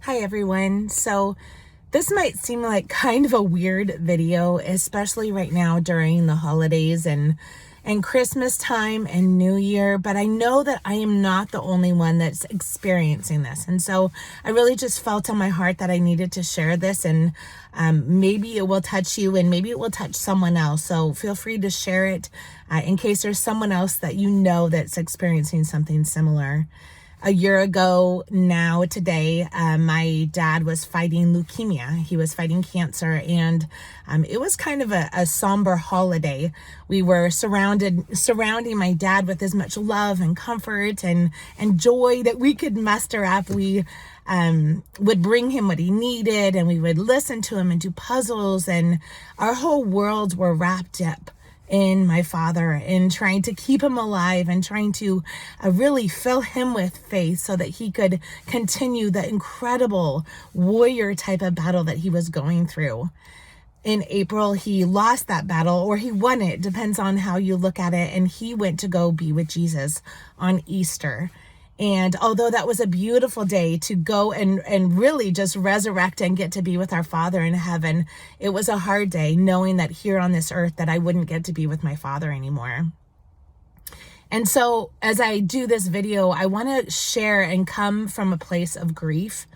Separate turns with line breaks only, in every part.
Hi everyone. So this might seem like kind of a weird video, especially right now during the holidays and Christmas time and New Year, but I know that I am not the only one that's experiencing this. And so I really just felt on my heart that I needed to share this, and maybe it will touch you and maybe it will touch someone else. So feel free to share it in case there's someone else that you know that's experiencing something similar. A year ago now today, my dad was fighting leukemia. He was fighting cancer, and it was kind of a somber holiday. We were surrounding my dad with as much love and comfort and joy that we could muster up. We would bring him what he needed, and we would listen to him and do puzzles, and our whole worlds were wrapped up in my father and trying to keep him alive and trying to really fill him with faith so that he could continue the incredible warrior type of battle that he was going through. In April, he lost that battle, or he won it, depends on how you look at it, and he went to go be with Jesus on Easter. And although that was a beautiful day to go and really just resurrect and get to be with our Father in heaven, it was a hard day knowing that here on this earth that I wouldn't get to be with my Father anymore. And so as I do this video, I want to share and come from a place of grief.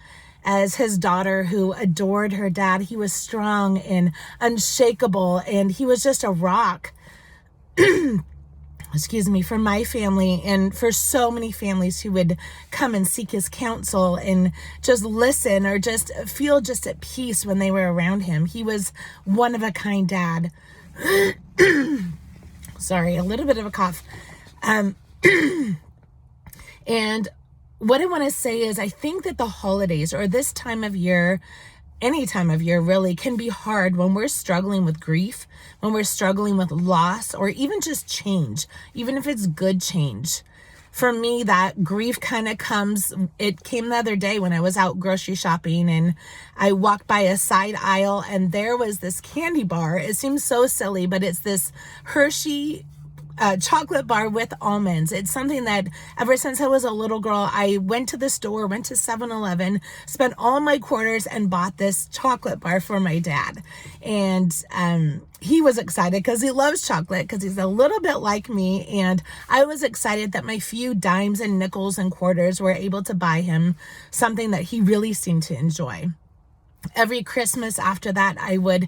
As his daughter who adored her dad, he was strong and unshakable, and he was just a rock. For my family and for so many families who would come and seek his counsel and just listen or just feel just at peace when they were around him. He was one of a kind dad. Sorry, a little bit of a cough. And what I want to say is I think that the holidays or this time of year, any time of year really, can be hard when we're struggling with grief, when we're struggling with loss, or even just change, even if it's good change. For me, that grief kind of it came the other day when I was out grocery shopping and I walked by a side aisle and there was this candy bar. It seems so silly, but it's this Hershey chocolate bar with almonds. It's something that ever since I was a little girl, I went to the store, went to 7-Eleven, spent all my quarters and bought this chocolate bar for my dad. And he was excited because he loves chocolate, because he's a little bit like me. And I was excited that my few dimes and nickels and quarters were able to buy him something that he really seemed to enjoy. Every Christmas after that, I would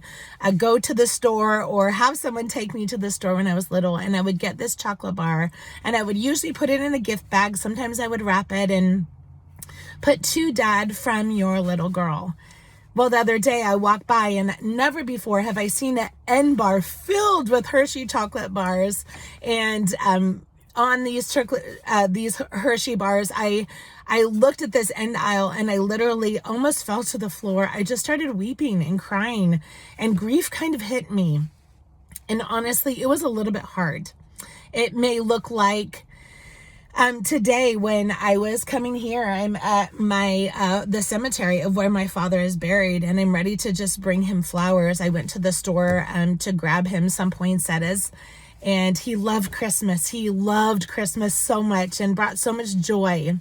go to the store or have someone take me to the store when I was little, and I would get this chocolate bar, and I would usually put it in a gift bag. Sometimes I would wrap it and put "To Dad from your little girl." Well, the other day I walked by and never before have I seen an end bar filled with Hershey chocolate bars. And on these Hershey bars, I looked at this end aisle and I literally almost fell to the floor. I just started weeping and crying, and grief kind of hit me. And honestly, it was a little bit hard. It may look like today when I was coming here, I'm at the cemetery of where my father is buried, and I'm ready to just bring him flowers. I went to the store to grab him some poinsettias. And he loved Christmas. He loved Christmas so much and brought so much joy.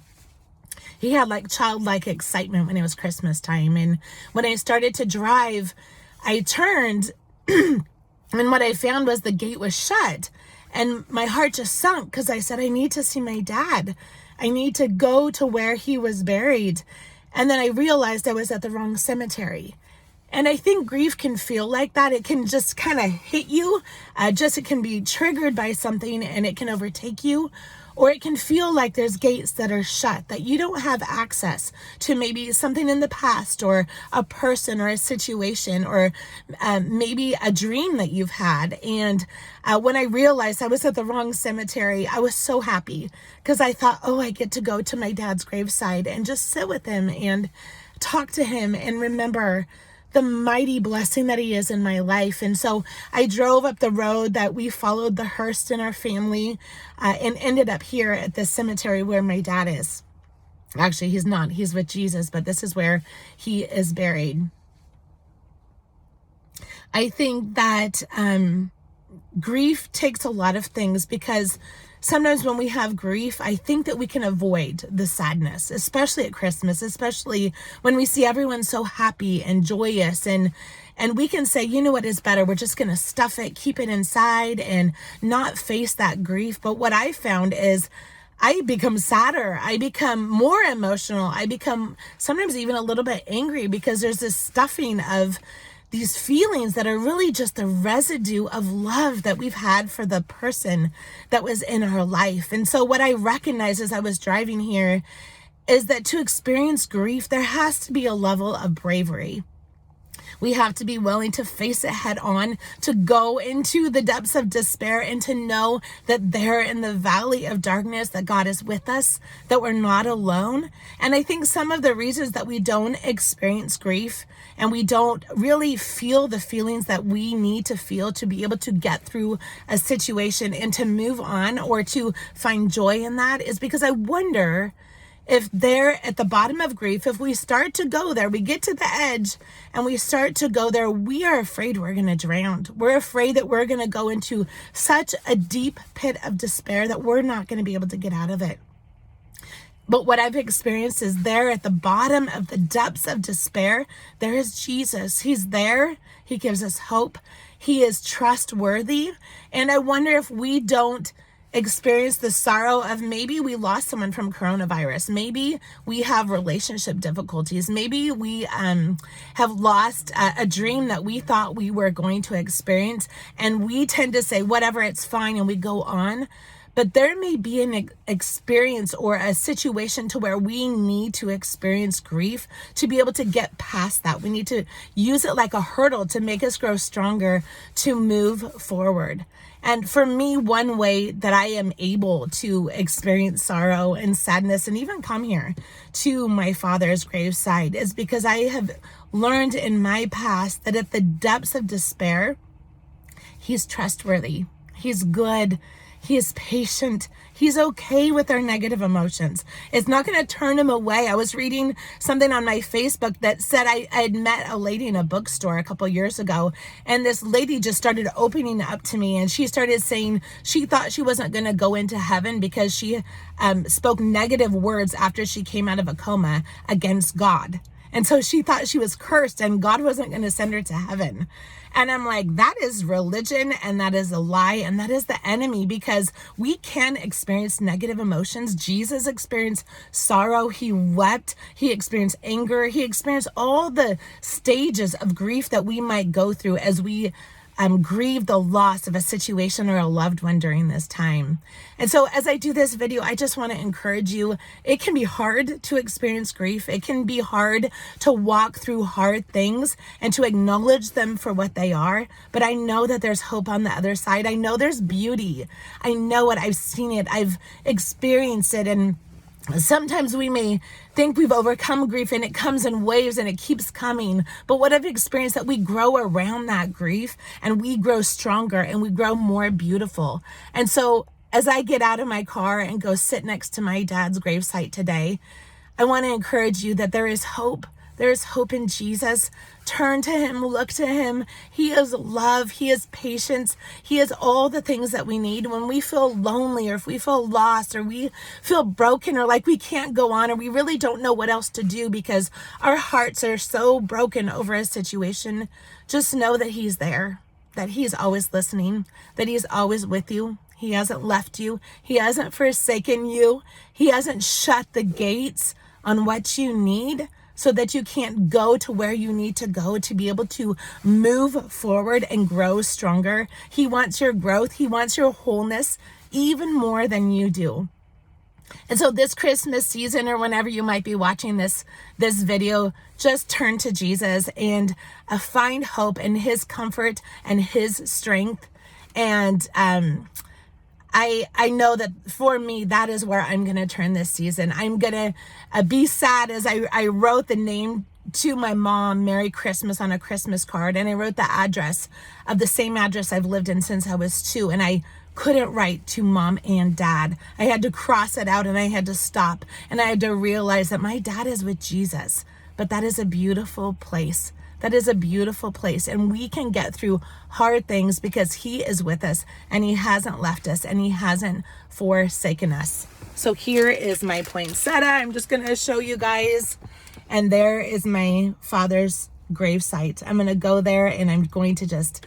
He had like childlike excitement when it was Christmas time. And when I started to drive, I turned and what I found was the gate was shut. And my heart just sunk because I said, I need to see my dad. I need to go to where he was buried. And then I realized I was at the wrong cemetery. And I think grief can feel like that. It can just kind of hit you. It can be triggered by something and it can overtake you. Or it can feel like there's gates that are shut, that you don't have access to maybe something in the past or a person or a situation or maybe a dream that you've had. And when I realized I was at the wrong cemetery, I was so happy because I thought, oh, I get to go to my dad's graveside and just sit with him and talk to him and remember the mighty blessing that he is in my life. And so I drove up the road that we followed the hearse in our family and ended up here at the cemetery where my dad is. Actually, he's not. He's with Jesus, but this is where he is buried. I think that grief takes a lot of things because sometimes when we have grief, I think that we can avoid the sadness, especially at Christmas, especially when we see everyone so happy and joyous, and we can say, you know what is better? We're just going to stuff it, keep it inside, and not face that grief. But what I found is I become sadder. I become more emotional. I become sometimes even a little bit angry because there's this stuffing of these feelings that are really just the residue of love that we've had for the person that was in our life. And so what I recognized as I was driving here is that to experience grief, there has to be a level of bravery. We have to be willing to face it head on, to go into the depths of despair, and to know that there in the valley of darkness that God is with us, that we're not alone. And I think some of the reasons that we don't experience grief and we don't really feel the feelings that we need to feel to be able to get through a situation and to move on or to find joy in that is because I wonder if there at the bottom of grief, if we start to go there, we get to the edge and we start to go there, we are afraid we're going to drown. We're afraid that we're going to go into such a deep pit of despair that we're not going to be able to get out of it. But what I've experienced is there at the bottom of the depths of despair, there is Jesus. He's there. He gives us hope. He is trustworthy. And I wonder if we don't experience the sorrow of maybe we lost someone from coronavirus. Maybe we have relationship difficulties. Maybe we have lost a dream that we thought we were going to experience. And we tend to say, whatever, it's fine, and we go on. But there may be an experience or a situation to where we need to experience grief to be able to get past that. We need to use it like a hurdle to make us grow stronger, to move forward. And for me, one way that I am able to experience sorrow and sadness and even come here to my father's graveside is because I have learned in my past that at the depths of despair, he's trustworthy, he's good, he is patient. He's okay with our negative emotions. It's not going to turn him away. I was reading something on my Facebook that said I had met a lady in a bookstore a couple years ago, and this lady just started opening up to me, and she started saying she thought she wasn't going to go into heaven because she spoke negative words after she came out of a coma against God. And so she thought she was cursed and God wasn't going to send her to heaven. And I'm like, that is religion, and that is a lie, and that is the enemy, because we can experience negative emotions. Jesus experienced sorrow. He wept. He experienced anger. He experienced all the stages of grief that we might go through as we grieve the loss of a situation or a loved one during this time. And so as I do this video, I just want to encourage you. It can be hard to experience grief. It can be hard to walk through hard things and to acknowledge them for what they are. But I know that there's hope on the other side. I know there's beauty. I know it. I've seen it. I've experienced it. And sometimes we may think we've overcome grief and it comes in waves and it keeps coming. But what I've experienced that we grow around that grief and we grow stronger and we grow more beautiful. And so as I get out of my car and go sit next to my dad's gravesite today, I want to encourage you that there is hope. There is hope in Jesus. Turn to him, look to him. He is love. He is patience. He is all the things that we need when we feel lonely, or if we feel lost, or we feel broken, or like we can't go on, or we really don't know what else to do because our hearts are so broken over a situation. Just know that he's there, that he's always listening, that he's always with you. He hasn't left you. He hasn't forsaken you. He hasn't shut the gates on what you need, so that you can't go to where you need to go to be able to move forward and grow stronger. He wants your growth. He wants your wholeness even more than you do. And so this Christmas season, or whenever you might be watching this video, just turn to Jesus and find hope in his comfort and his strength. And I know that for me, that is where I'm going to turn this season. I'm going to be sad as I wrote the name to my mom, Merry Christmas, on a Christmas card. And I wrote the address of the same address I've lived in since I was 2. And I couldn't write to mom and dad. I had to cross it out and I had to stop. And I had to realize that my dad is with Jesus. But that is a beautiful place. That is a beautiful place, and we can get through hard things because he is with us, and he hasn't left us, and he hasn't forsaken us. So here is my poinsettia. I'm just going to show you guys, and there is my father's grave site. I'm going to go there, and I'm going to just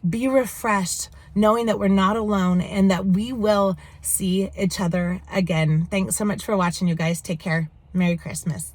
be refreshed, knowing that we're not alone and that we will see each other again. Thanks so much for watching, you guys. Take care. Merry Christmas.